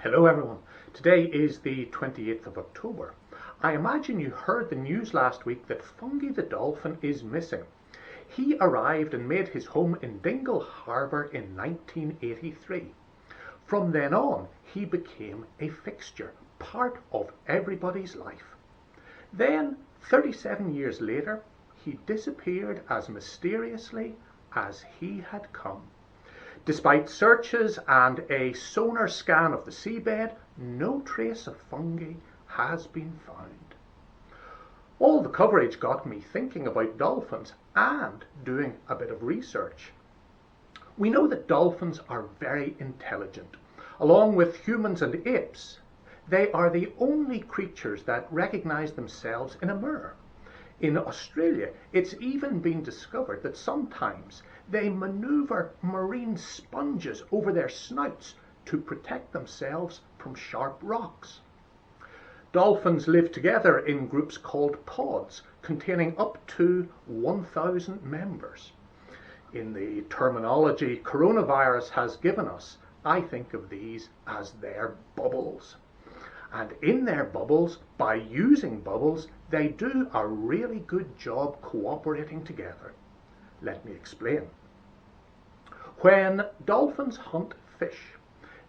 Hello everyone. Today is the 28th of October. I imagine you heard the news last week that Fungi the dolphin is missing. He arrived and made his home in Dingle Harbour in 1983. From then on, he became a fixture, part of everybody's life. Then, 37 years later, he disappeared as mysteriously as he had come. Despite searches and a sonar scan of the seabed, no trace of Fungi has been found. All the coverage got me thinking about dolphins and doing a bit of research. We know that dolphins are very intelligent. Along with humans and apes, they are the only creatures that recognize themselves in a mirror. In Australia, it's even been discovered that sometimes they maneuver marine sponges over their snouts to protect themselves from sharp rocks. Dolphins live together in groups called pods, containing up to 1,000 members. In the terminology coronavirus has given us, I think of these as their bubbles. And in their bubbles, by using bubbles, they do a really good job cooperating together. Let me explain. When dolphins hunt fish,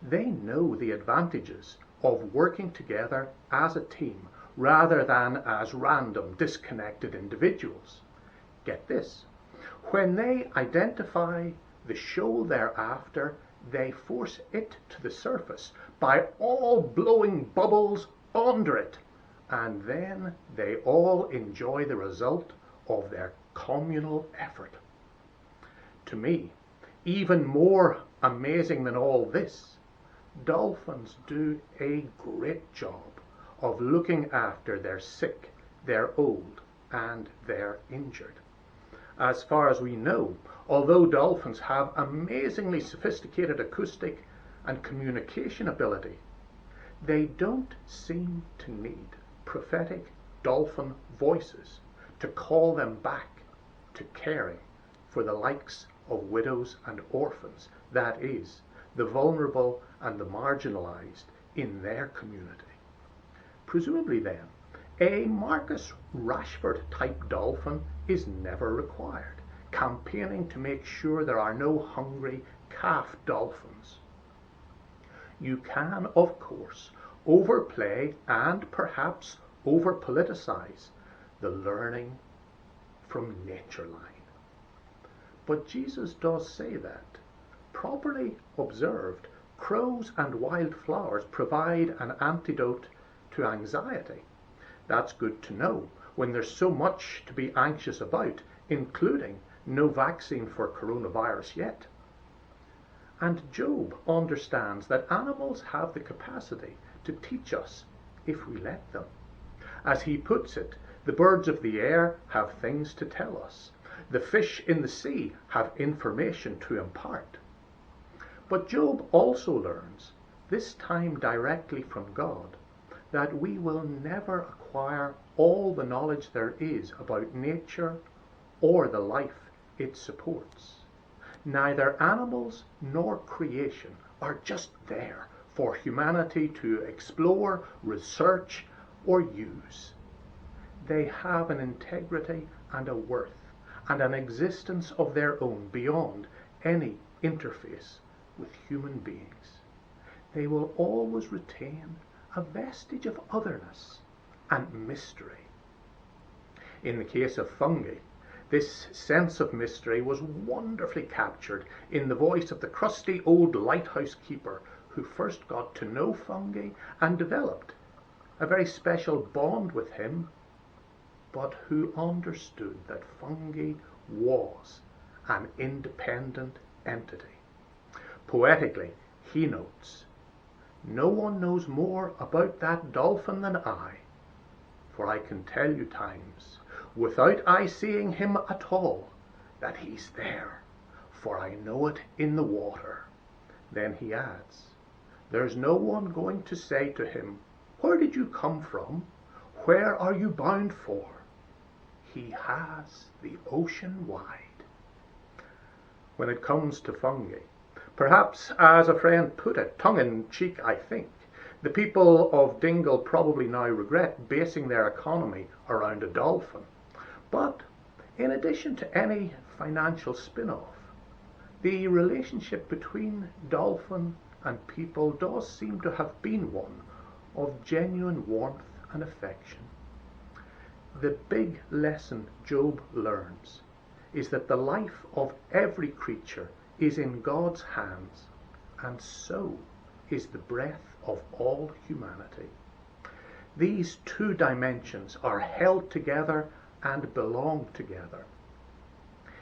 they know the advantages of working together as a team rather than as random, disconnected individuals. Get this. When they identify the shoal they're after, they force it to the surface by all blowing bubbles under it, and then they all enjoy the result of their communal effort. To me, even more amazing than all this, dolphins do a great job of looking after their sick, their old, and their injured. As far as we know, although dolphins have amazingly sophisticated acoustic and communication ability, they don't seem to need prophetic dolphin voices to call them back to caring for the likes of widows and orphans, that is, the vulnerable and the marginalized in their community. Presumably then, a Marcus Rashford type dolphin is never required, campaigning to make sure there are no hungry calf dolphins. You can, of course, overplay and perhaps over-politicize the learning from nature line. But Jesus does say that, properly observed, crows and wildflowers provide an antidote to anxiety. That's good to know when there's so much to be anxious about, including no vaccine for coronavirus yet. And Job understands that animals have the capacity to teach us if we let them. As he puts it, the birds of the air have things to tell us. The fish in the sea have information to impart. But Job also learns, this time directly from God, that we will never acquire all the knowledge there is about nature or the life it supports. Neither animals nor creation are just there for humanity to explore, research, or use. They have an integrity and a worth and an existence of their own beyond any interface with human beings. They will always retain a vestige of otherness and mystery. In the case of fungi, this sense of mystery was wonderfully captured in the voice of the crusty old lighthouse keeper who first got to know Fungi and developed a very special bond with him, but who understood that Fungi was an independent entity. Poetically, he notes, "No one knows more about that dolphin than I, for I can tell you times, without I seeing him at all, that he's there, for I know it in the water." Then he adds, "There's no one going to say to him, 'Where did you come from? Where are you bound for?' He has the ocean wide." When it comes to fungi, perhaps as a friend put it, tongue in cheek I think, The people of Dingle probably now regret basing their economy around a dolphin. But in addition to any financial spin-off, the relationship between dolphin and people does seem to have been one of genuine warmth and affection. The big lesson Job learns is that the life of every creature is in God's hands, and so is the breath of all humanity. These two dimensions are held together and belong together.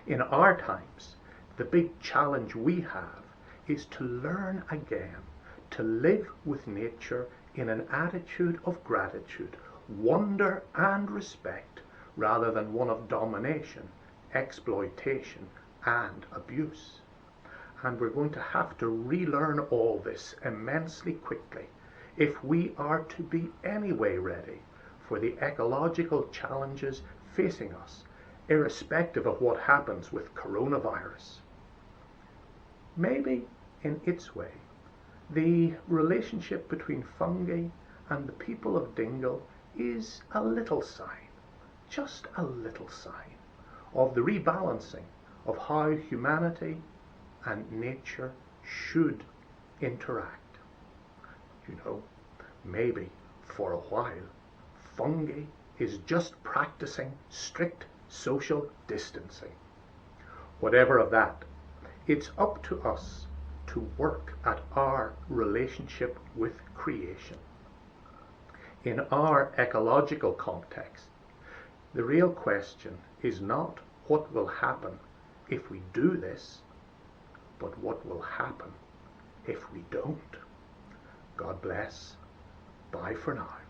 In our times, the big challenge we have is to learn again to live with nature in an attitude of gratitude, wonder and respect, rather than one of domination, exploitation and abuse. And we're going to have to relearn all this immensely quickly if we are to be anyway ready for the ecological challenges facing us, irrespective of what happens with coronavirus. Maybe in its way, the relationship between fungi and the people of Dingle is a little sign, just a little sign, of the rebalancing of how humanity and nature should interact. You know, maybe for a while, fungi is just practicing strict social distancing. Whatever of that, it's up to us to work at our relationship with creation. In our ecological context, the real question is not what will happen if we do this, but what will happen if we don't. God bless. Bye for now.